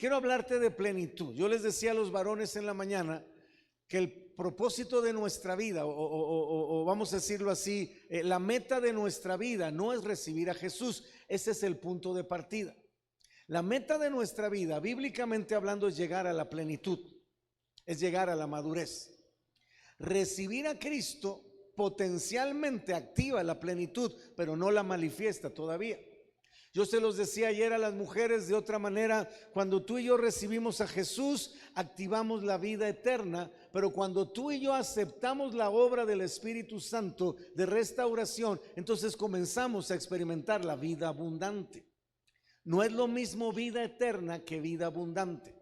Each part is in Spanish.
quiero hablarte de plenitud. Yo les decía a los varones en la mañana que el propósito de nuestra vida, o vamos a decirlo así, la meta de nuestra vida no es recibir a Jesús. Ese es el punto de partida. La meta de nuestra vida, bíblicamente hablando, es llegar a la plenitud, es llegar a la madurez. Recibir a Cristo potencialmente activa la plenitud, pero no la manifiesta todavía. Yo se los decía ayer a las mujeres de otra manera: cuando tú y yo recibimos a Jesús, activamos la vida eterna, pero cuando tú y yo aceptamos la obra del Espíritu Santo de restauración, entonces comenzamos a experimentar la vida abundante. No es lo mismo vida eterna que vida abundante.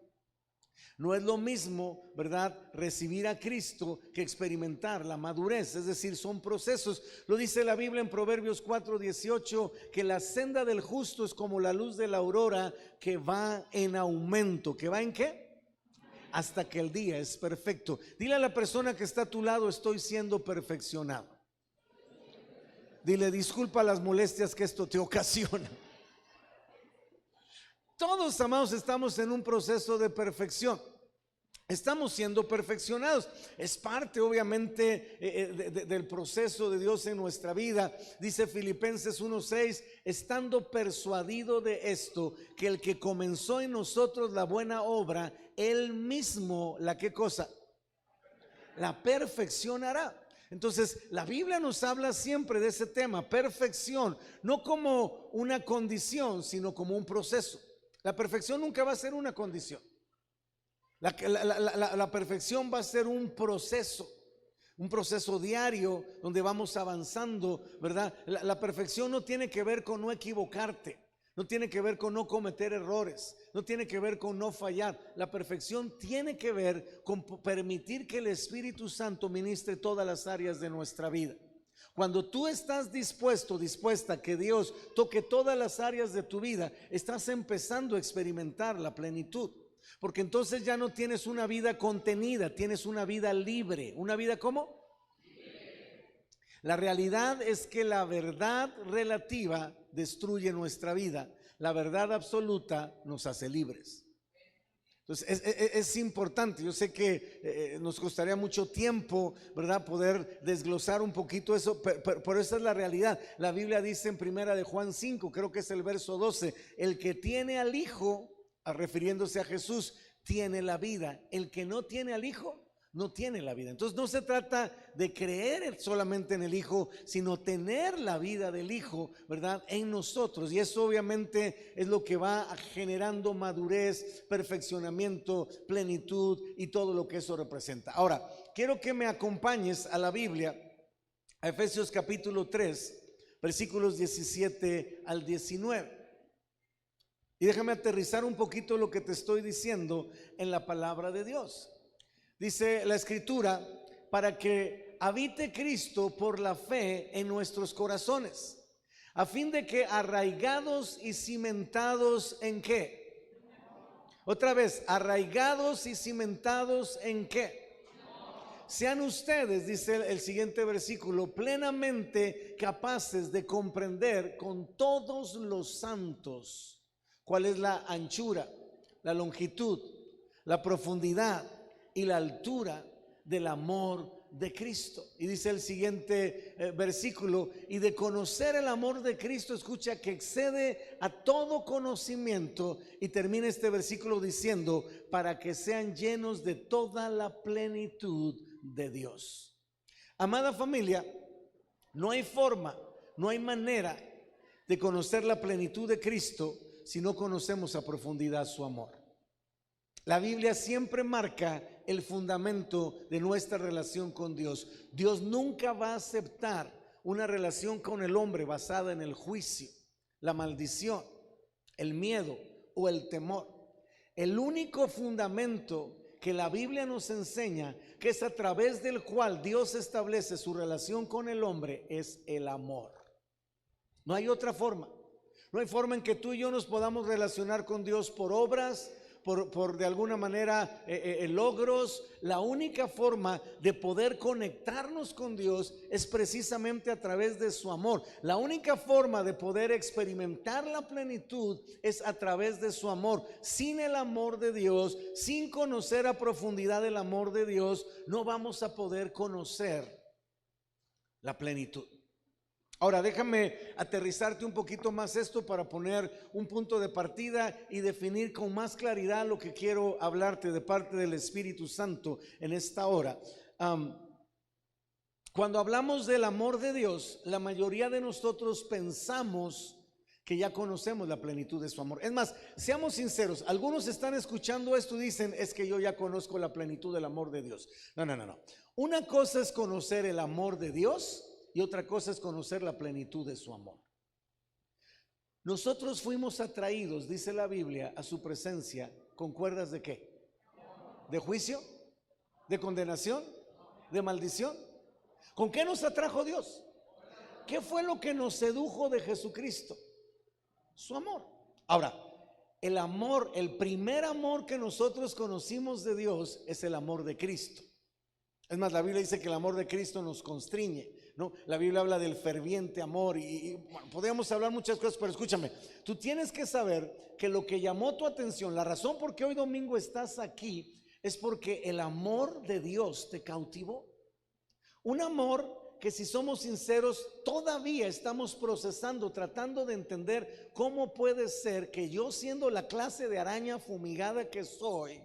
No es lo mismo, ¿verdad?, recibir a Cristo que experimentar la madurez. Es decir, son procesos. Lo dice la Biblia en Proverbios 4:18, que la senda del justo es como la luz de la aurora, que va en aumento. ¿Que va en qué? Hasta que el día es perfecto. Dile a la persona que está a tu lado: estoy siendo perfeccionado. Dile: disculpa las molestias que esto te ocasiona. Todos, amados, estamos en un proceso de perfección. Estamos siendo perfeccionados. Es parte, obviamente, del proceso de Dios en nuestra vida. Dice Filipenses 1:6: estando persuadido de esto, que el que comenzó en nosotros la buena obra, él mismo, ¿la qué cosa? La perfeccionará. Entonces, la Biblia nos habla siempre de ese tema, perfección, no como una condición, sino como un proceso. La perfección nunca va a ser una condición. La perfección va a ser un proceso diario donde vamos avanzando, ¿verdad? La perfección no tiene que ver con no equivocarte, no tiene que ver con no cometer errores, no tiene que ver con no fallar. La perfección tiene que ver con permitir que el Espíritu Santo ministre todas las áreas de nuestra vida. Cuando tú estás dispuesta a que Dios toque todas las áreas de tu vida, estás empezando a experimentar la plenitud. Porque entonces ya no tienes una vida contenida, tienes una vida libre. ¿Una vida cómo? La realidad es que la verdad relativa destruye nuestra vida. La verdad absoluta nos hace libres. Entonces es importante. Yo sé que nos costaría mucho tiempo, ¿verdad?, poder desglosar un poquito eso, pero esa es la realidad. La Biblia dice en primera de Juan 5, creo que es el verso 12: el que tiene al Hijo, refiriéndose a Jesús, tiene la vida. El que no tiene al Hijo no tiene la vida. Entonces no se trata de creer solamente en el Hijo, sino tener la vida del Hijo, ¿verdad?, en nosotros. Y eso obviamente es lo que va generando madurez, perfeccionamiento, plenitud y todo lo que eso representa. Ahora, quiero que me acompañes a la Biblia, a Efesios capítulo 3, versículos 17 al 19. Y déjame aterrizar un poquito lo que te estoy diciendo en la palabra de Dios. Dice la Escritura: para que habite Cristo por la fe en nuestros corazones, a fin de que arraigados y cimentados ¿en qué? Otra vez, arraigados y cimentados ¿en qué? Sean ustedes, dice el siguiente versículo, plenamente capaces de comprender con todos los santos cuál es la anchura, la longitud, la profundidad y la altura del amor de Cristo. Y dice el siguiente versículo: y de conocer el amor de Cristo, escucha, que excede a todo conocimiento. Y termina este versículo diciendo: para que sean llenos de toda la plenitud de Dios. Amada familia, no hay forma, no hay manera de conocer la plenitud de Cristo si no conocemos a profundidad su amor. La Biblia siempre marca el fundamento de nuestra relación con Dios. Dios nunca va a aceptar una relación con el hombre basada en el juicio, la maldición, el miedo o el temor. El único fundamento que la Biblia nos enseña, que es a través del cual Dios establece su relación con el hombre, es el amor. No hay otra forma. No hay forma en que tú y yo nos podamos relacionar con Dios por obras, por de alguna manera logros. La única forma de poder conectarnos con Dios es precisamente a través de su amor. La única forma de poder experimentar la plenitud es a través de su amor. Sin el amor de Dios, sin conocer a profundidad el amor de Dios, no vamos a poder conocer la plenitud. Ahora déjame aterrizarte un poquito más esto para poner un punto de partida y definir con más claridad lo que quiero hablarte de parte del Espíritu Santo en esta hora. Cuando hablamos del amor de Dios, la mayoría de nosotros pensamos que ya conocemos la plenitud de su amor. Es más, seamos sinceros, algunos están escuchando esto y dicen, es que yo ya conozco la plenitud del amor de Dios. No. Una cosa es conocer el amor de Dios y otra cosa es conocer la plenitud de su amor. Nosotros fuimos atraídos, dice la Biblia, a su presencia con cuerdas ¿de qué? ¿De juicio? ¿De condenación? ¿De maldición? ¿Con qué nos atrajo Dios? ¿Qué fue lo que nos sedujo de Jesucristo? Su amor. Ahora, el amor, el primer amor que nosotros conocimos de Dios es el amor de Cristo. Es más, la Biblia dice que el amor de Cristo nos constriñe, ¿no? La Biblia habla del ferviente amor bueno, podríamos hablar muchas cosas, pero escúchame, tú tienes que saber que lo que llamó tu atención, la razón por qué hoy domingo estás aquí, es porque el amor de Dios te cautivó. Un amor que, si somos sinceros, todavía estamos procesando, tratando de entender cómo puede ser que yo, siendo la clase de araña fumigada que soy,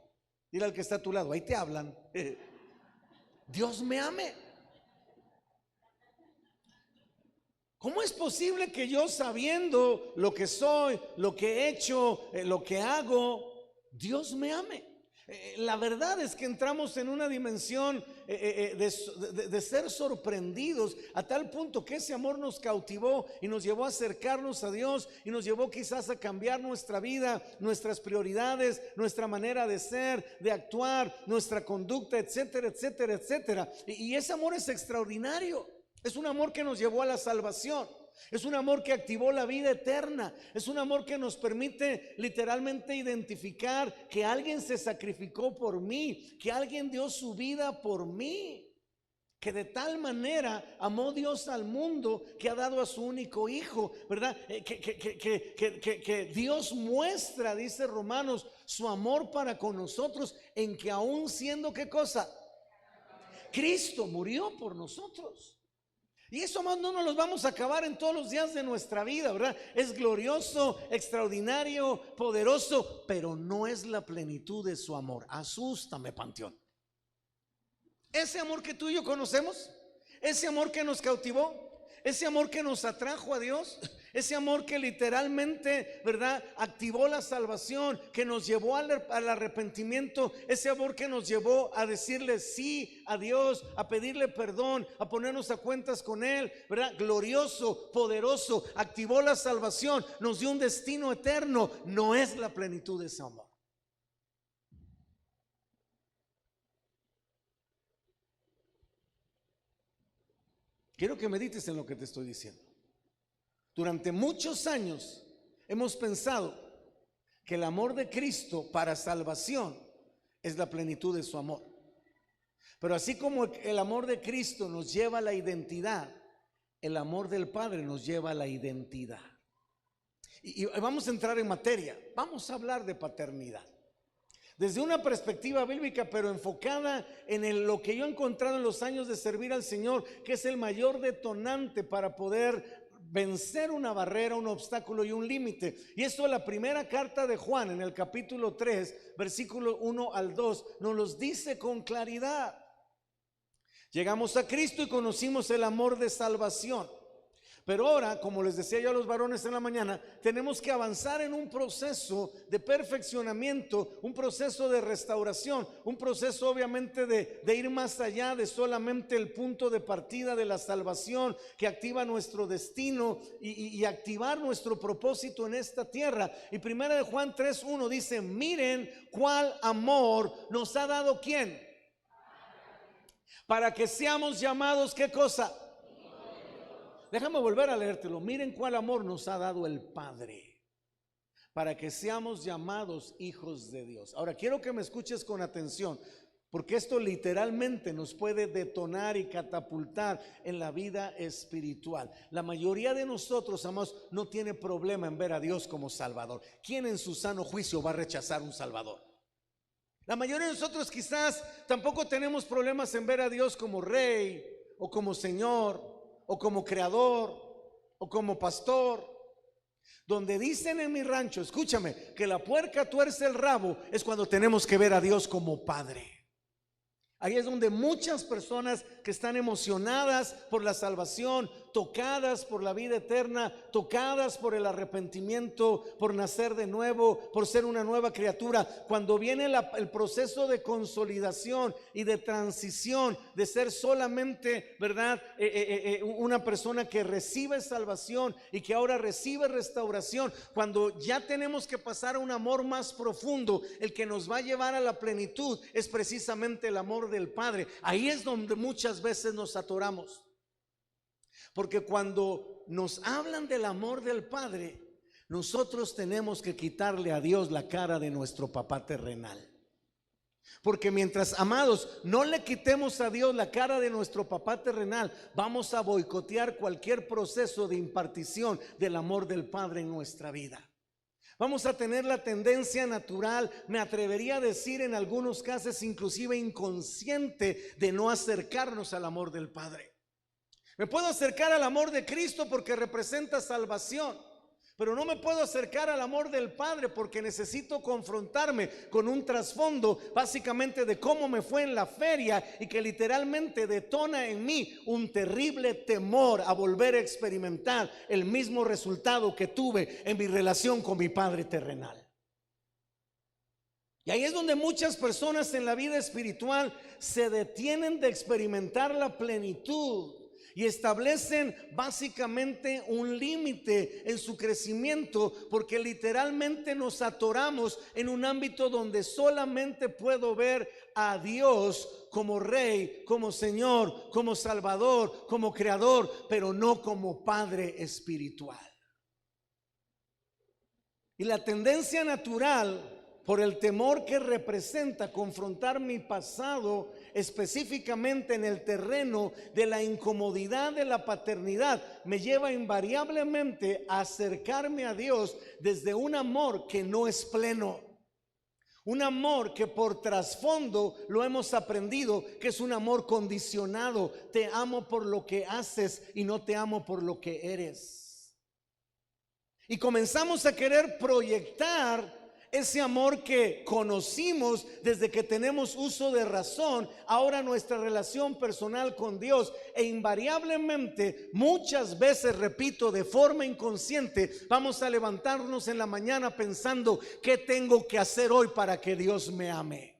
dile al que está a tu lado, ahí te hablan, Dios me ame. ¿Cómo es posible que yo, sabiendo lo que soy, lo que he hecho, lo que hago, Dios me ame? La verdad es que entramos en una dimensión de ser sorprendidos a tal punto que ese amor nos cautivó y nos llevó a acercarnos a Dios y nos llevó quizás a cambiar nuestra vida, nuestras prioridades, nuestra manera de ser, de actuar, nuestra conducta, etcétera, etcétera, etcétera. Y ese amor es extraordinario. Es un amor que nos llevó a la salvación. Es un amor que activó la vida eterna. Es un amor que nos permite literalmente identificar que alguien se sacrificó por mí, que alguien dio su vida por mí, que de tal manera amó Dios al mundo que ha dado a su único hijo, ¿verdad? Que Dios muestra, dice Romanos, su amor para con nosotros en que aún siendo, ¿qué cosa? Cristo murió por nosotros. Y eso más no nos los vamos a acabar en todos los días de nuestra vida, ¿verdad? Es glorioso, extraordinario, poderoso, pero no es la plenitud de su amor. Asústame, Panteón. Ese amor que tú y yo conocemos, ese amor que nos cautivó, ese amor que nos atrajo a Dios, ese amor que literalmente, ¿verdad?, activó la salvación, que nos llevó al arrepentimiento, ese amor que nos llevó a decirle sí a Dios, a pedirle perdón, a ponernos a cuentas con Él, ¿verdad? Glorioso, poderoso, activó la salvación, nos dio un destino eterno. No es la plenitud de ese amor. Quiero que medites en lo que te estoy diciendo. Durante muchos años hemos pensado que el amor de Cristo para salvación es la plenitud de su amor. Pero así como el amor de Cristo nos lleva a la identidad, el amor del Padre nos lleva a la identidad. Y vamos a entrar en materia. Vamos a hablar de paternidad desde una perspectiva bíblica, pero enfocada en lo que yo he encontrado en los años de servir al Señor, que es el mayor detonante para poder vencer una barrera, un obstáculo y un límite. Y esto es la primera carta de Juan, en el capítulo 3, versículo 1 al 2, nos los dice con claridad. Llegamos a Cristo y conocimos el amor de salvación. Pero ahora, como les decía yo a los varones en la mañana, tenemos que avanzar en un proceso de perfeccionamiento, un proceso de restauración, un proceso obviamente de ir más allá de solamente el punto de partida de la salvación que activa nuestro destino y activar nuestro propósito en esta tierra. Y primera de Juan 3:1 dice: miren cuál amor nos ha dado ¿quién? Para que seamos llamados, ¿qué cosa? Déjame volver a leértelo. Miren cuál amor nos ha dado el Padre, para que seamos llamados hijos de Dios. Ahora quiero que me escuches con atención, porque esto literalmente nos puede detonar y catapultar en la vida espiritual. La mayoría de nosotros, amados, no tiene problema en ver a Dios como Salvador. ¿Quién en su sano juicio va a rechazar un Salvador? La mayoría de nosotros quizás tampoco tenemos problemas en ver a Dios como Rey, o como Señor, o como Creador, o como Pastor. Donde dicen en mi rancho, escúchame, que la puerca tuerce el rabo, es cuando tenemos que ver a Dios como Padre. Ahí es donde muchas personas que están emocionadas por la salvación, tocadas por la vida eterna, tocadas por el arrepentimiento, por nacer de nuevo, por ser una nueva criatura, cuando viene el proceso de consolidación y de transición, de ser solamente, ¿verdad? Una persona que recibe salvación y que ahora recibe restauración, cuando ya tenemos que pasar a un amor más profundo, el que nos va a llevar a la plenitud es precisamente el amor del Padre. Ahí es donde muchas veces nos atoramos. Porque cuando nos hablan del amor del Padre, nosotros tenemos que quitarle a Dios la cara de nuestro papá terrenal. Porque mientras, amados, no le quitemos a Dios la cara de nuestro papá terrenal, vamos a boicotear cualquier proceso de impartición del amor del Padre en nuestra vida. Vamos a tener la tendencia natural, me atrevería a decir en algunos casos inclusive inconsciente, de no acercarnos al amor del Padre. Me puedo acercar al amor de Cristo porque representa salvación, pero no me puedo acercar al amor del Padre porque necesito confrontarme con un trasfondo básicamente de cómo me fue en la feria y que literalmente detona en mí un terrible temor a volver a experimentar el mismo resultado que tuve en mi relación con mi Padre terrenal. Y ahí es donde muchas personas en la vida espiritual se detienen de experimentar la plenitud y establecen básicamente un límite en su crecimiento, porque literalmente nos atoramos en un ámbito donde solamente puedo ver a Dios como Rey, como Señor, como Salvador, como Creador, pero no como Padre espiritual. Y la tendencia natural, por el temor que representa confrontar mi pasado, específicamente en el terreno de la incomodidad de la paternidad, me lleva invariablemente a acercarme a Dios desde un amor que no es pleno. Un amor que por trasfondo lo hemos aprendido, que es un amor condicionado. Te amo por lo que haces y no te amo por lo que eres. Y comenzamos a querer proyectar ese amor que conocimos desde que tenemos uso de razón, ahora nuestra relación personal con Dios, e invariablemente, muchas veces, repito, de forma inconsciente, vamos a levantarnos en la mañana pensando: ¿qué tengo que hacer hoy para que Dios me ame?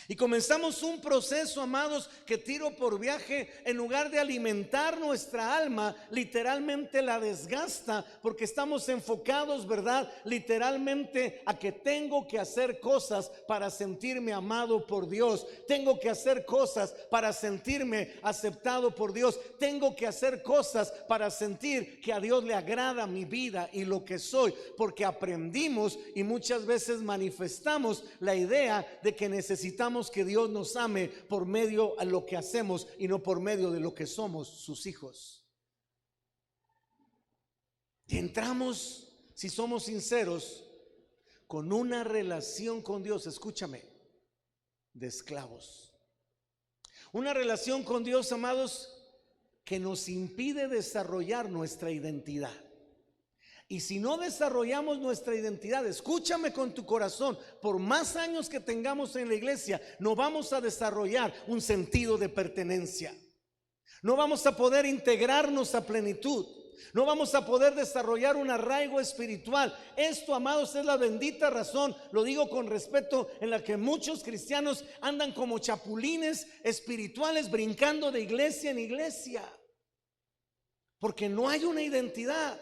Y comenzamos un proceso, amados, que tiro por viaje, en lugar de alimentar nuestra alma, literalmente la desgasta, porque estamos enfocados, ¿verdad? Literalmente a que tengo que hacer cosas para sentirme amado por Dios. Tengo que hacer cosas para sentirme aceptado por Dios. Tengo que hacer cosas para sentir que a Dios le agrada mi vida y lo que soy, porque aprendimos y muchas veces manifestamos la idea de que necesitamos que Dios nos ame por medio de lo que hacemos y no por medio de lo que somos, sus hijos. Y entramos, si somos sinceros, con una relación con Dios, escúchame, de esclavos. Una relación con Dios, amados, que nos impide desarrollar nuestra identidad. Y si no desarrollamos nuestra identidad, escúchame con tu corazón, por más años que tengamos en la iglesia, no vamos a desarrollar un sentido de pertenencia. No vamos a poder integrarnos a plenitud. No vamos a poder desarrollar un arraigo espiritual. Esto, amados, es la bendita razón, lo digo con respeto, en la que muchos cristianos andan como chapulines espirituales, brincando de iglesia en iglesia, porque no hay una identidad.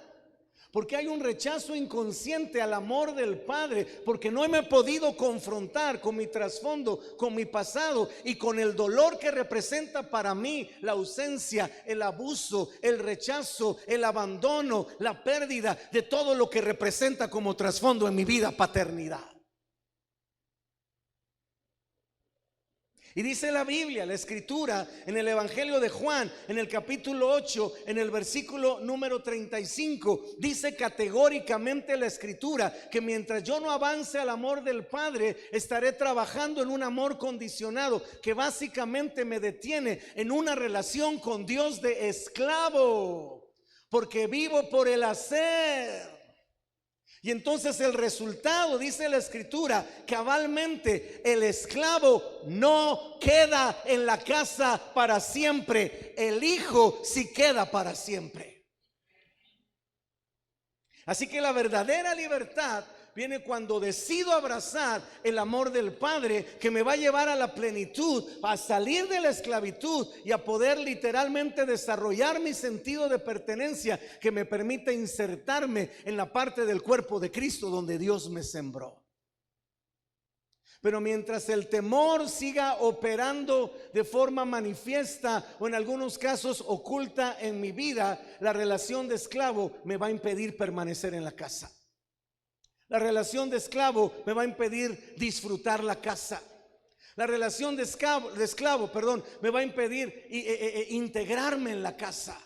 Porque hay un rechazo inconsciente al amor del Padre, porque no me he podido confrontar con mi trasfondo, con mi pasado y con el dolor que representa para mí la ausencia, el abuso, el rechazo, el abandono, la pérdida de todo lo que representa como trasfondo en mi vida paternidad. Y dice la Biblia, la Escritura, en el Evangelio de Juan, en el capítulo 8, en el versículo número 35, dice categóricamente la Escritura que mientras yo no avance al amor del Padre, estaré trabajando en un amor condicionado que básicamente me detiene en una relación con Dios de esclavo, porque vivo por el hacer. Y entonces el resultado, dice la Escritura, cabalmente, el esclavo no queda en la casa para siempre, el hijo sí queda para siempre. Así que la verdadera libertad viene cuando decido abrazar el amor del Padre, que me va a llevar a la plenitud, a salir de la esclavitud y a poder literalmente desarrollar mi sentido de pertenencia, que me permite insertarme en la parte del cuerpo de Cristo donde Dios me sembró. Pero mientras el temor siga operando de forma manifiesta o en algunos casos oculta en mi vida, la relación de esclavo me va a impedir permanecer en la casa. La relación de esclavo me va a impedir disfrutar la casa. La relación de esclavo, me va a impedir integrarme en la casa.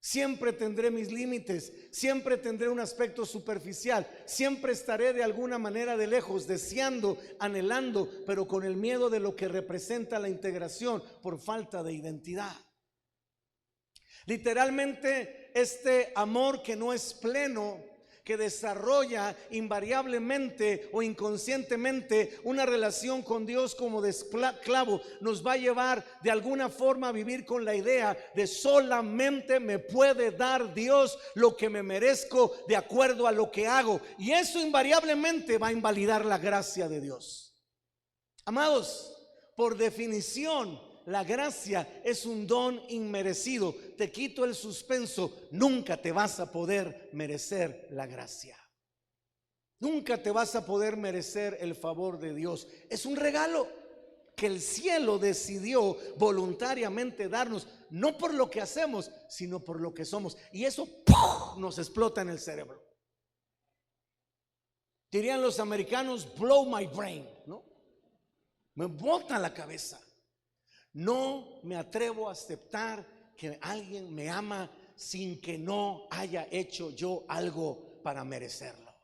Siempre tendré mis límites, siempre tendré un aspecto superficial, siempre estaré de alguna manera de lejos, deseando, anhelando, pero con el miedo de lo que representa la integración por falta de identidad. Literalmente, este amor que no es pleno, que desarrolla invariablemente o inconscientemente una relación con Dios como de esclavo, nos va a llevar de alguna forma a vivir con la idea de solamente me puede dar Dios lo que me merezco de acuerdo a lo que hago, y eso invariablemente va a invalidar la gracia de Dios. Amados, por definición, la gracia es un don inmerecido. Te quito el suspenso. Nunca te vas a poder merecer la gracia. Nunca te vas a poder merecer el favor de Dios. Es un regalo que el cielo decidió voluntariamente darnos, no por lo que hacemos, sino por lo que somos. Y eso ¡pum!, nos explota en el cerebro. Dirían los americanos, blow my brain, ¿no? Me bota la cabeza. No me atrevo a aceptar que alguien me ama sin que no haya hecho yo algo para merecerlo.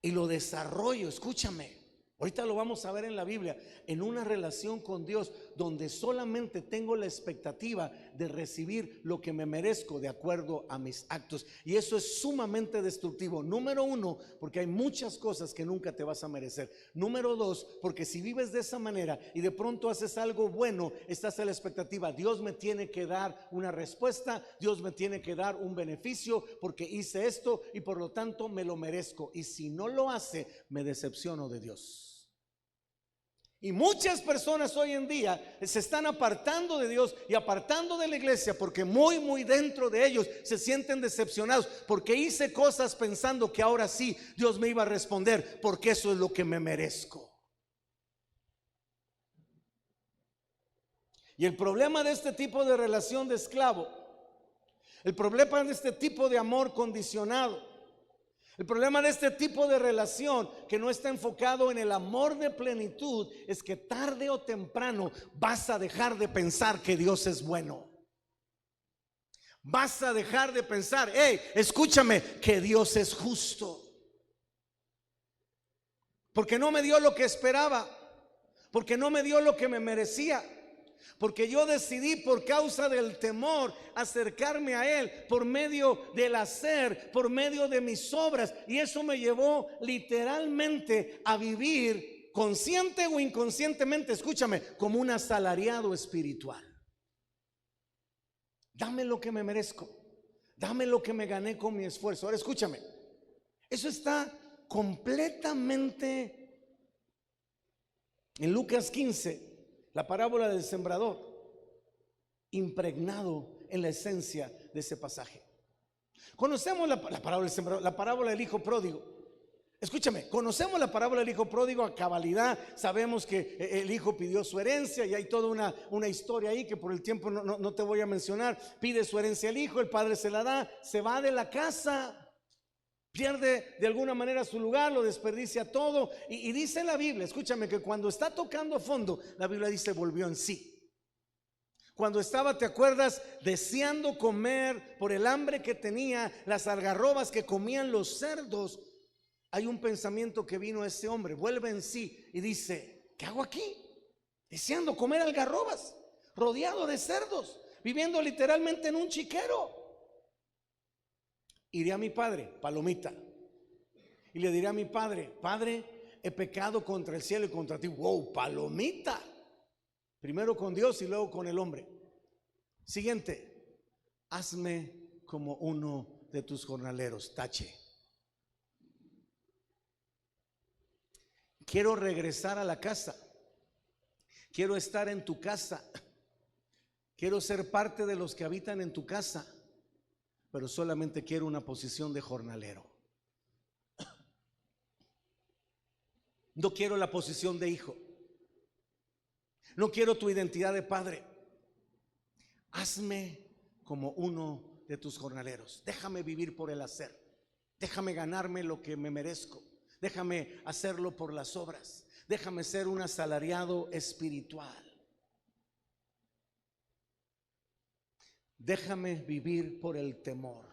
Y lo desarrollo, escúchame, ahorita lo vamos a ver en la Biblia, en una relación con Dios donde solamente tengo la expectativa de recibir lo que me merezco de acuerdo a mis actos. Y eso es sumamente destructivo. Número uno, porque hay muchas cosas que nunca te vas a merecer. Número dos, porque si vives de esa manera y de pronto haces algo bueno, estás a la expectativa, Dios me tiene que dar una respuesta, Dios me tiene que dar un beneficio porque hice esto y por lo tanto me lo merezco. Y si no lo hace, me decepciono de Dios. Y muchas personas hoy en día se están apartando de Dios y apartando de la iglesia porque muy dentro de ellos se sienten decepcionados porque hice cosas pensando que ahora sí Dios me iba a responder, porque eso es lo que me merezco. Y el problema de este tipo de relación de esclavo, el problema de este tipo de amor condicionado, el problema de este tipo de relación que no está enfocado en el amor de plenitud, es que tarde o temprano vas a dejar de pensar que Dios es bueno. Vas a dejar de pensar, escúchame, que Dios es justo. Porque no me dio lo que esperaba, porque no me dio lo que me merecía. Porque yo decidí, por causa del temor, acercarme a Él por medio del hacer, por medio de mis obras. Y eso me llevó literalmente a vivir, consciente o inconscientemente, escúchame, como un asalariado espiritual. Dame lo que me merezco, dame lo que me gané con mi esfuerzo. Ahora escúchame, eso está completamente en Lucas 15. La parábola del sembrador, impregnado en la esencia de ese pasaje. Conocemos la parábola del sembrador, la parábola del hijo pródigo. Escúchame, conocemos la parábola del hijo pródigo a cabalidad. Sabemos que el hijo pidió su herencia y hay toda una historia ahí que por el tiempo no te voy a mencionar. Pide su herencia al hijo, el padre se la da, se va de la casa, pierde de alguna manera su lugar, lo desperdicia todo. Y dice la Biblia, escúchame, que cuando está tocando fondo, la Biblia dice volvió en sí. Cuando estaba, ¿te acuerdas? Deseando comer por el hambre que tenía, las algarrobas que comían los cerdos. Hay un pensamiento que vino a ese hombre, vuelve en sí y dice: ¿qué hago aquí? Deseando comer algarrobas, rodeado de cerdos, viviendo literalmente en un chiquero. Iré a mi padre, palomita, y le diré a mi padre: Padre, he pecado contra el cielo y contra ti. Wow, palomita. Primero con Dios y luego con el hombre. Siguiente: hazme como uno de tus jornaleros. Tache. Quiero regresar a la casa. Quiero estar en tu casa. Quiero ser parte de los que habitan en tu casa, pero solamente quiero una posición de jornalero. No quiero la posición de hijo. No quiero tu identidad de padre. Hazme como uno de tus jornaleros. Déjame vivir por el hacer. Déjame ganarme lo que me merezco. Déjame hacerlo por las obras. Déjame ser un asalariado espiritual. Déjame vivir por el temor.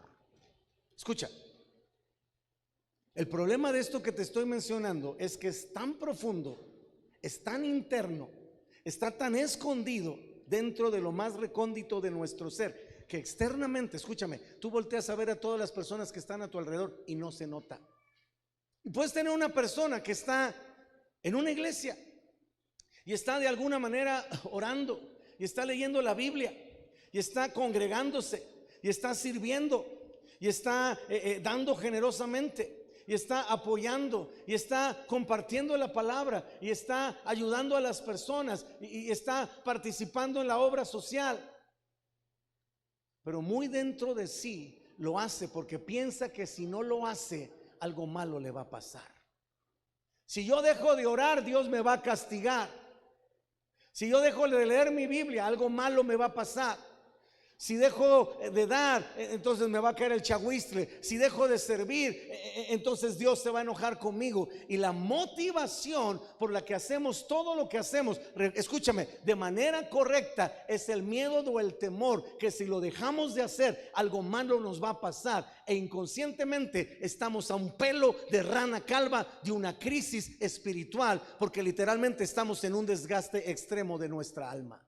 Escucha, el problema de esto que te estoy mencionando es que es tan profundo, es tan interno, está tan escondido dentro de lo más recóndito de nuestro ser, que externamente, escúchame, tú volteas a ver a todas las personas que están a tu alrededor y no se nota. Y puedes tener una persona que está en una iglesia y está de alguna manera orando y está leyendo la Biblia y está congregándose y está sirviendo y está dando generosamente y está apoyando y está compartiendo la palabra y está ayudando a las personas y está participando en la obra social, pero muy dentro de sí lo hace porque piensa que si no lo hace, algo malo le va a pasar. Si yo dejo de orar, Dios me va a castigar. Si yo dejo de leer mi Biblia, algo malo me va a pasar. Si dejo de dar, entonces me va a caer el chagüistle. Si dejo de servir, entonces Dios se va a enojar conmigo. Y la motivación por la que hacemos todo lo que hacemos, escúchame, de manera correcta, es el miedo o el temor que si lo dejamos de hacer, algo malo nos va a pasar. E inconscientemente estamos a un pelo de rana calva de una crisis espiritual, porque literalmente estamos en un desgaste extremo de nuestra alma.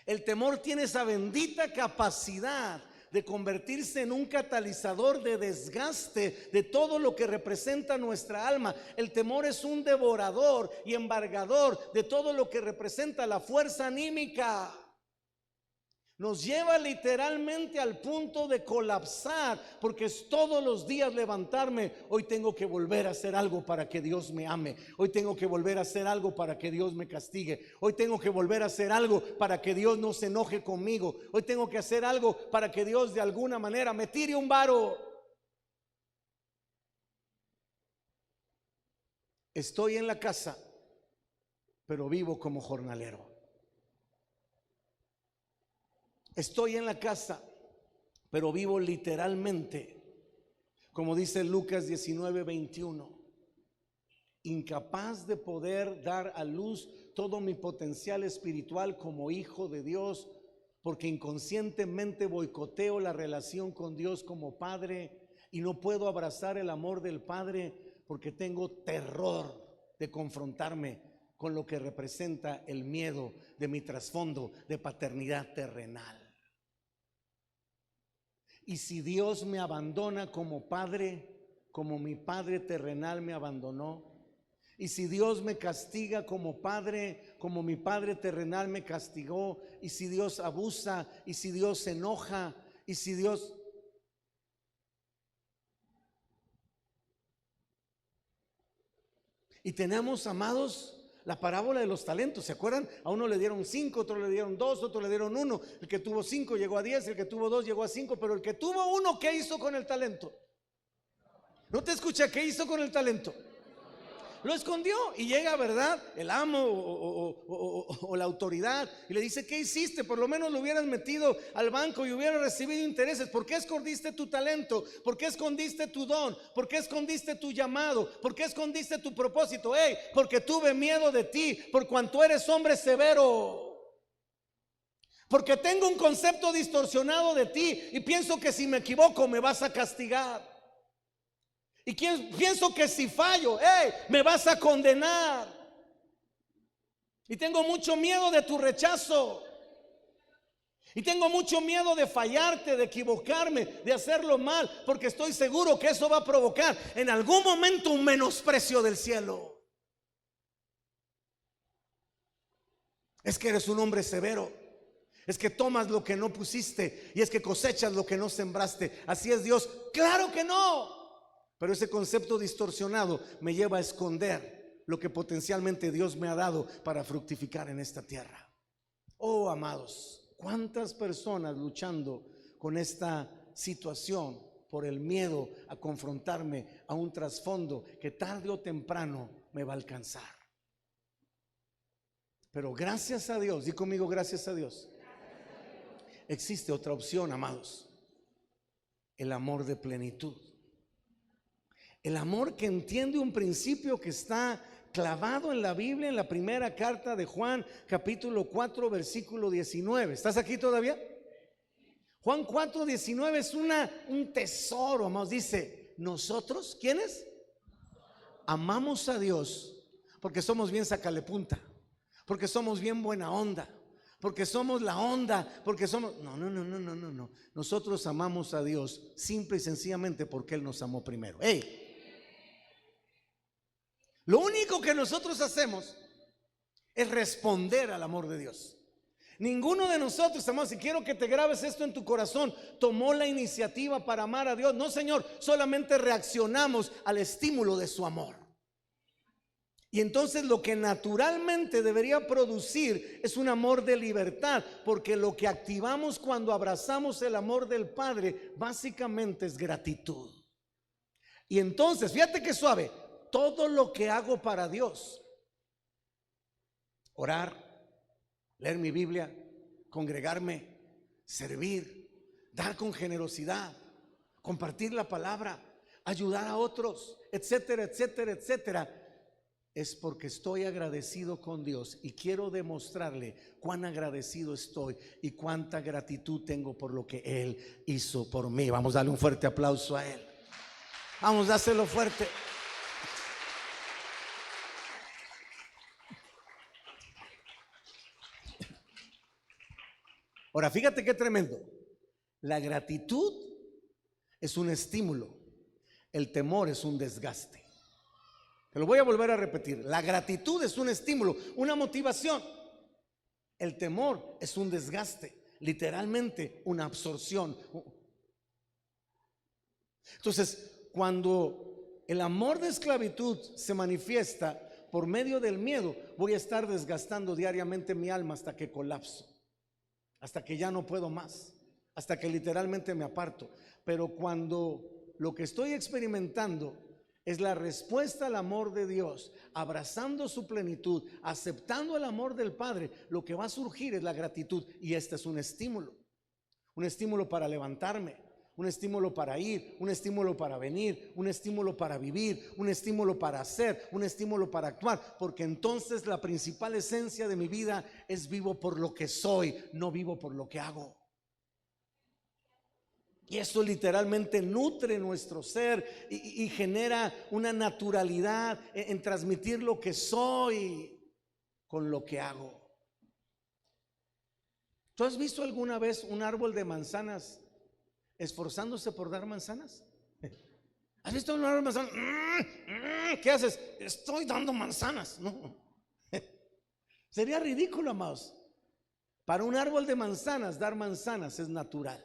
El temor tiene esa bendita capacidad de convertirse en un catalizador de desgaste de todo lo que representa nuestra alma. El temor es un devorador y embargador de todo lo que representa la fuerza anímica. Nos lleva literalmente al punto de colapsar, porque es todos los días levantarme: hoy tengo que volver a hacer algo para que Dios me ame, hoy tengo que volver a hacer algo para que Dios me castigue, hoy tengo que volver a hacer algo para que Dios no se enoje conmigo, hoy tengo que hacer algo para que Dios de alguna manera me tire un varo. Estoy en la casa, pero vivo como jornalero. Estoy en la casa, pero vivo literalmente, como dice Lucas 19:21, incapaz de poder dar a luz todo mi potencial espiritual como hijo de Dios, porque inconscientemente boicoteo la relación con Dios como padre y no puedo abrazar el amor del Padre porque tengo terror de confrontarme con lo que representa el miedo de mi trasfondo de paternidad terrenal. Y si Dios me abandona como padre, como mi padre terrenal me abandonó, y si Dios me castiga como padre, como mi padre terrenal me castigó, y si Dios abusa, y si Dios se enoja, y si Dios... Y tenemos, amados, la parábola de los talentos, ¿se acuerdan? A uno le dieron 5, otro le dieron 2, otro le dieron 1. El que tuvo 5 llegó a 10, el que tuvo 2 llegó a 5, pero el que tuvo 1, ¿qué hizo con el talento? No te escuché, ¿qué hizo con el talento? Lo escondió y llega, ¿verdad? El amo o la autoridad y le dice: ¿qué hiciste? Por lo menos lo hubieras metido al banco y hubieras recibido intereses. ¿Por qué escondiste tu talento? ¿Por qué escondiste tu don? ¿Por qué escondiste tu llamado? ¿Por qué escondiste tu propósito? Porque tuve miedo de ti, por cuanto eres hombre severo. Porque tengo un concepto distorsionado de ti y pienso que si me equivoco me vas a castigar. Y pienso que si fallo, me vas a condenar. Y tengo mucho miedo de tu rechazo. Y tengo mucho miedo de fallarte, de equivocarme, de hacerlo mal, porque estoy seguro que eso va a provocar en algún momento un menosprecio del cielo. Es que eres un hombre severo. Es que tomas lo que no pusiste y es que cosechas lo que no sembraste. Así es Dios. Claro que no. Pero ese concepto distorsionado me lleva a esconder lo que potencialmente Dios me ha dado para fructificar en esta tierra. Oh, amados, cuántas personas luchando con esta situación por el miedo a confrontarme a un trasfondo que tarde o temprano me va a alcanzar. Pero gracias a Dios, di conmigo, gracias a Dios, existe otra opción, amados: el amor de plenitud. El amor que entiende un principio que está clavado en la Biblia, en la primera carta de Juan, capítulo 4, versículo 19. ¿Estás aquí todavía? Juan 4, 19 es un tesoro, amados. Dice: nosotros, ¿quiénes? Amamos a Dios porque somos bien sacalepunta, porque somos bien buena onda, porque somos la onda, porque somos... No. Nosotros amamos a Dios simple y sencillamente porque Él nos amó primero. Lo único que nosotros hacemos es responder al amor de Dios. Ninguno de nosotros, amados, y quiero que te grabes esto en tu corazón, tomó la iniciativa para amar a Dios. No, Señor, solamente reaccionamos al estímulo de su amor. Y entonces lo que naturalmente debería producir es un amor de libertad, porque lo que activamos cuando abrazamos el amor del Padre básicamente es gratitud. Y entonces, fíjate qué suave, todo lo que hago para Dios, orar, leer mi Biblia, congregarme, servir, dar con generosidad, compartir la palabra, ayudar a otros, etcétera, etcétera, etcétera, es porque estoy agradecido con Dios y quiero demostrarle cuán agradecido estoy y cuánta gratitud tengo por lo que Él hizo por mí. Vamos a darle un fuerte aplauso a Él. Vamos a dárselo fuerte. Ahora, fíjate qué tremendo. La gratitud es un estímulo, el temor es un desgaste. Te lo voy a volver a repetir. La gratitud es un estímulo, una motivación. El temor es un desgaste, literalmente una absorción. Entonces, cuando el amor de esclavitud se manifiesta por medio del miedo, voy a estar desgastando diariamente mi alma hasta que colapso, hasta que ya no puedo más, hasta que literalmente me aparto. Pero cuando lo que estoy experimentando es la respuesta al amor de Dios, abrazando su plenitud, aceptando el amor del Padre, lo que va a surgir es la gratitud. Y este es un estímulo para levantarme, un estímulo para ir, un estímulo para venir, un estímulo para vivir, un estímulo para hacer, un estímulo para actuar, porque entonces la principal esencia de mi vida es vivo por lo que soy, no vivo por lo que hago. Y eso literalmente nutre nuestro ser y genera una naturalidad en transmitir lo que soy con lo que hago. ¿Tú has visto alguna vez un árbol de manzanas esforzándose por dar manzanas? ¿Has visto un árbol de manzanas? ¿Qué haces? Estoy dando manzanas. No. Sería ridículo, amados. Para un árbol de manzanas, dar manzanas es natural.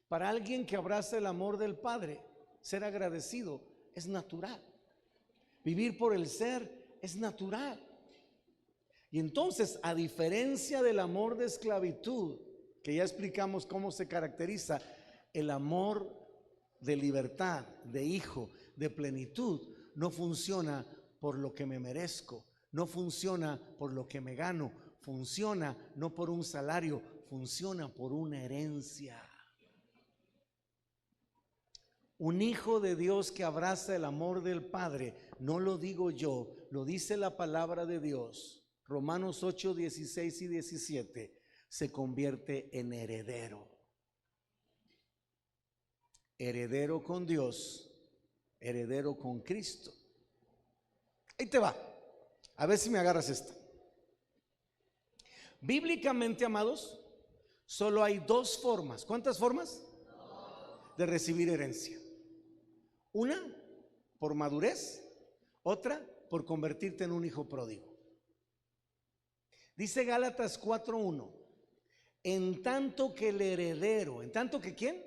Para alguien que abraza el amor del Padre, ser agradecido es natural. Vivir por el ser es natural. Y entonces, a diferencia del amor de esclavitud, que ya explicamos cómo se caracteriza, el amor de libertad, de hijo, de plenitud, no funciona por lo que me merezco, no funciona por lo que me gano, funciona no por un salario, funciona por una herencia. Un hijo de Dios que abraza el amor del Padre, no lo digo yo, lo dice la palabra de Dios. Romanos 8, 16 y 17, se convierte en heredero. Heredero con Dios, heredero con Cristo. Ahí te va, a ver si me agarras esta. Bíblicamente, amados, solo hay dos formas. ¿Cuántas formas? De recibir herencia. Una, por madurez. Otra, por convertirte en un hijo pródigo. Dice Gálatas 4:1, en tanto que el heredero, ¿en tanto que quién?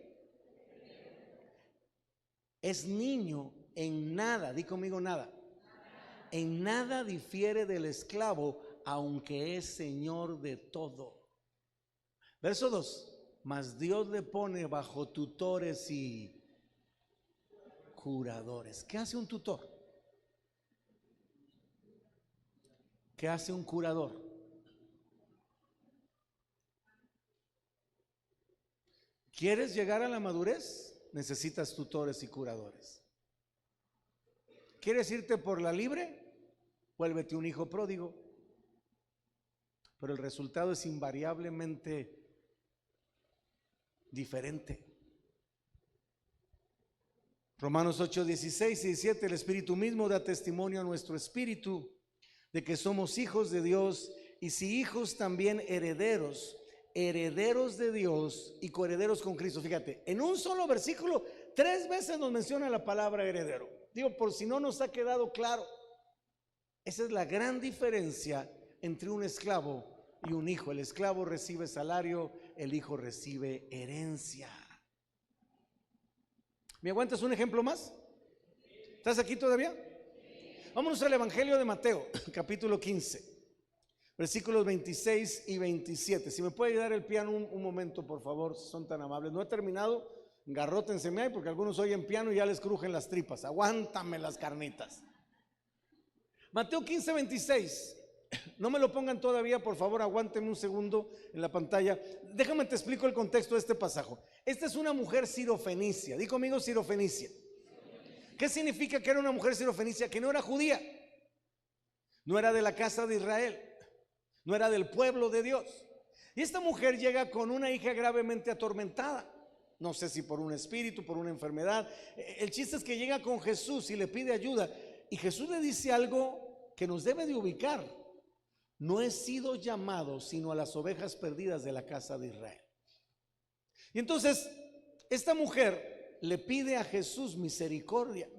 Es niño, en nada, di conmigo nada. En nada difiere del esclavo, aunque es señor de todo. Verso 2, mas Dios le pone bajo tutores y curadores. ¿Qué hace un tutor? ¿Qué hace un curador? ¿Quieres llegar a la madurez? Necesitas tutores y curadores. ¿Quieres irte por la libre? Vuélvete un hijo pródigo. Pero el resultado es invariablemente diferente. Romanos 8, 16 y 17, el Espíritu mismo da testimonio a nuestro espíritu de que somos hijos de Dios, y si hijos, también herederos, herederos de Dios y coherederos con Cristo. Fíjate, en un solo versículo 3 veces nos menciona la palabra heredero. Digo, por si no nos ha quedado claro, esa es la gran diferencia entre un esclavo y un hijo. El esclavo recibe salario, el hijo recibe herencia. ¿Me aguantas un ejemplo más? ¿Estás aquí todavía? Vámonos al Evangelio de Mateo, capítulo 15, versículos 26 y 27. Si me puede ayudar el piano un momento, por favor, si son tan amables. No he terminado, engarrótenseme ahí, porque algunos oyen piano y ya les crujen las tripas. Aguántame las carnitas. Mateo 15, 26. No me lo pongan todavía, por favor, aguántenme un segundo en la pantalla. Déjame te explico el contexto de este pasaje. Esta es una mujer sirofenicia. Di conmigo sirofenicia. ¿Qué significa que era una mujer sirofenicia? Que no era judía, no era de la casa de Israel, no era del pueblo de Dios. Y esta mujer llega con una hija gravemente atormentada. No sé si por un espíritu, por una enfermedad. El chiste es que llega con Jesús y le pide ayuda. Y Jesús le dice algo que nos debe de ubicar. No he sido llamado sino a las ovejas perdidas de la casa de Israel. Y entonces esta mujer le pide a Jesús misericordia.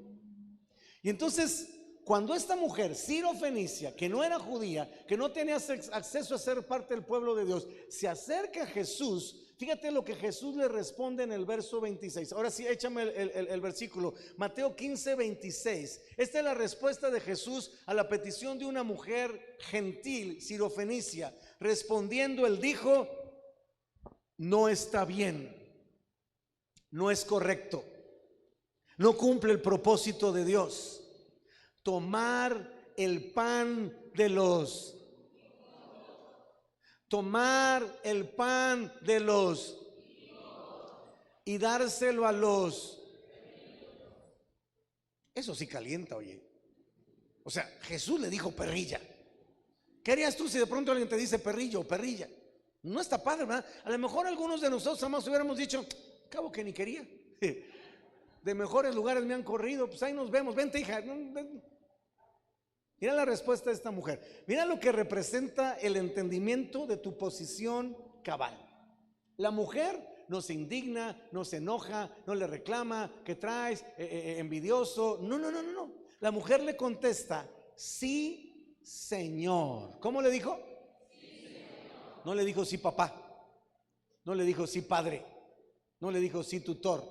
Y entonces cuando esta mujer sirofenicia, que no era judía, que no tenía acceso a ser parte del pueblo de Dios, se acerca a Jesús, fíjate lo que Jesús le responde en el verso 26. Ahora sí, échame el versículo. Mateo 15, 26. Esta es la respuesta de Jesús a la petición de una mujer gentil, sirofenicia. Respondiendo, él dijo: no está bien, no es correcto, no cumple el propósito de Dios tomar el pan de los y dárselo a los. Eso sí calienta, oye. O sea, Jesús le dijo perrilla. ¿Qué harías tú si de pronto alguien te dice perrillo o perrilla? No está padre, ¿verdad? A lo mejor algunos de nosotros jamás hubiéramos dicho, cabo que ni quería. De mejores lugares me han corrido, pues ahí nos vemos, vente hija. Mira la respuesta de esta mujer. Mira lo que representa el entendimiento de tu posición cabal. La mujer no se indigna, no se enoja, no le reclama, ¿qué traes? Envidioso. No. La mujer le contesta, sí, Señor. ¿Cómo le dijo? Sí, Señor. No le dijo sí, papá. No le dijo sí, padre. No le dijo sí, tutor.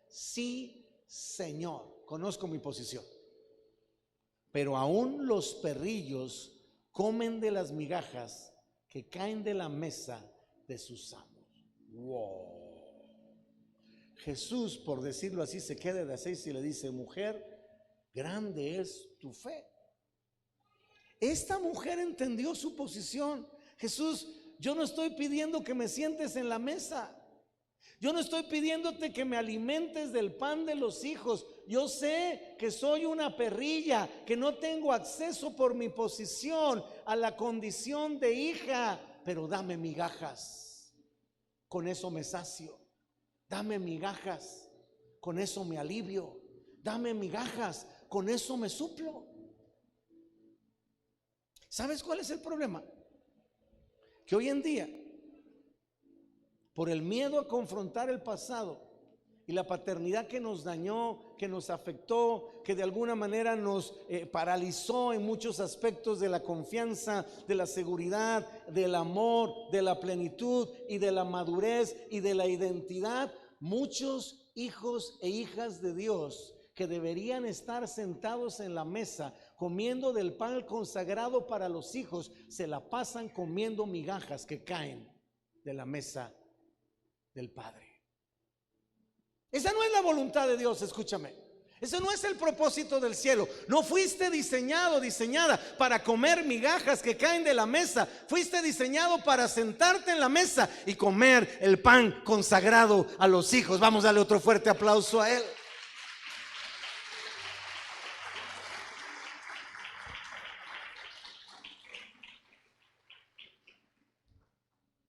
Sí, Señor. Conozco mi posición. pero aún los perrillos comen de las migajas que caen de la mesa de sus amos. Wow. Jesús, por decirlo así, se queda de a seis y le dice: mujer, grande es tu fe. Esta mujer entendió su posición. Jesús, yo no estoy pidiendo que me sientes en la mesa. Yo no estoy pidiéndote que me alimentes del pan de los hijos. Yo sé que soy una perrilla, que no tengo acceso por mi posición a la condición de hija, pero dame migajas, con eso me sacio. Dame migajas, con eso me alivio. Dame migajas, con eso me suplo. ¿Sabes cuál es el problema? Que hoy en día, por el miedo a confrontar el pasado y la paternidad que nos dañó, que nos afectó, que de alguna manera nos paralizó en muchos aspectos de la confianza, de la seguridad, del amor, de la plenitud y de la madurez y de la identidad, muchos hijos e hijas de Dios que deberían estar sentados en la mesa comiendo del pan consagrado para los hijos, se la pasan comiendo migajas que caen de la mesa del Padre. Esa no es la voluntad de Dios, escúchame. Ese no es el propósito del cielo. No fuiste diseñado, diseñada para comer migajas que caen de la mesa. Fuiste diseñado para sentarte en la mesa y comer el pan consagrado a los hijos. Vamos a darle otro fuerte aplauso a él.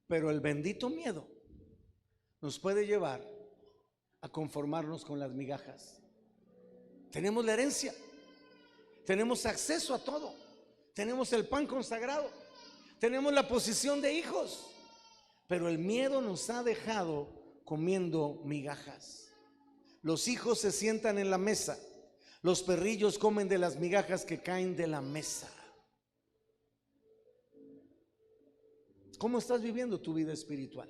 Pero el bendito miedo nos puede llevar a conformarnos con las migajas. Tenemos la herencia, tenemos acceso a todo, tenemos el pan consagrado, tenemos la posición de hijos, pero el miedo nos ha dejado comiendo migajas. Los hijos se sientan en la mesa, los perrillos comen de las migajas que caen de la mesa. ¿Cómo estás viviendo tu vida espiritual?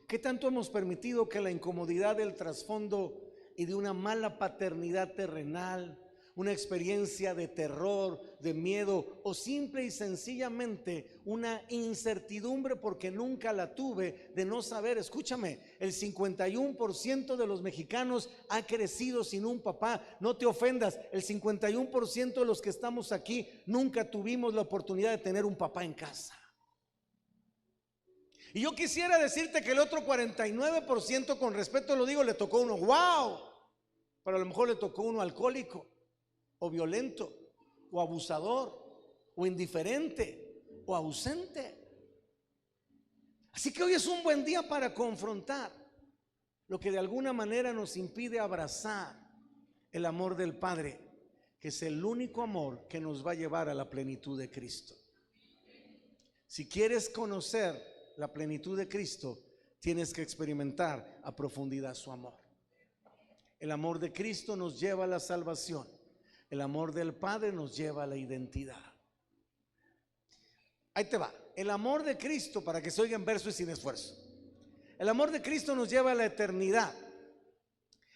¿Qué tanto hemos permitido que la incomodidad del trasfondo y de una mala paternidad terrenal, una experiencia de terror, de miedo o simple y sencillamente una incertidumbre porque nunca la tuve de no saber? Escúchame, el 51% de los mexicanos ha crecido sin un papá. No te ofendas, el 51% de los que estamos aquí nunca tuvimos la oportunidad de tener un papá en casa. Y yo quisiera decirte que el otro 49%, con respeto lo digo, le tocó uno, wow, pero a lo mejor le tocó uno alcohólico, o violento, o abusador, o indiferente, o ausente. Así que hoy es un buen día para confrontar lo que de alguna manera nos impide abrazar el amor del Padre, que es el único amor que nos va a llevar a la plenitud de Cristo. Si quieres conocer la plenitud de Cristo, tienes que experimentar a profundidad su amor. El amor de Cristo nos lleva a la salvación. El amor del Padre nos lleva a la identidad. Ahí te va. El amor de Cristo, para que se oiga en verso y sin esfuerzo. El amor de Cristo nos lleva a la eternidad.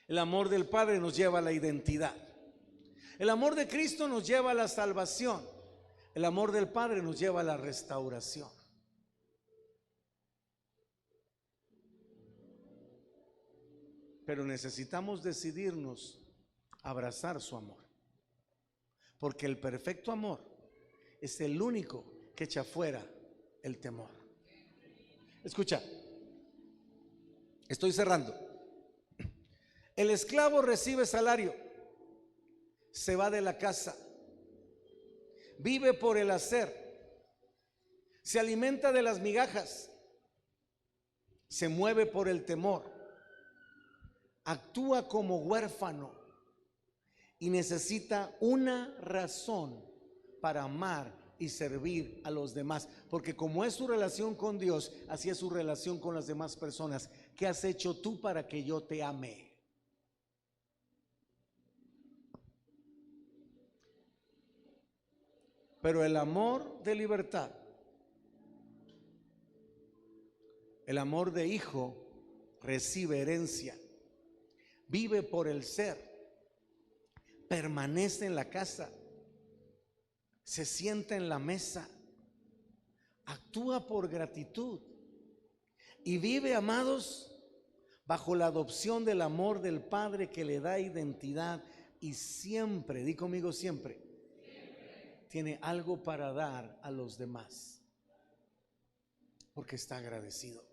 El amor del Padre nos lleva a la identidad. El amor de Cristo nos lleva a la salvación. El amor del Padre nos lleva a la restauración. Pero necesitamos decidirnos a abrazar su amor, porque el perfecto amor es el único que echa fuera el temor. Escucha, estoy cerrando. El esclavo recibe salario, se va de la casa, vive por el hacer, se alimenta de las migajas, se mueve por el temor, actúa como huérfano y necesita una razón para amar y servir a los demás, porque como es su relación con Dios, así es su relación con las demás personas. ¿Qué has hecho tú para que yo te ame? Pero el amor de libertad, el amor de hijo, recibe herencia, vive por el ser, permanece en la casa, se sienta en la mesa, actúa por gratitud y vive, amados, bajo la adopción del amor del Padre que le da identidad, y siempre, di conmigo siempre, tiene algo para dar a los demás porque está agradecido.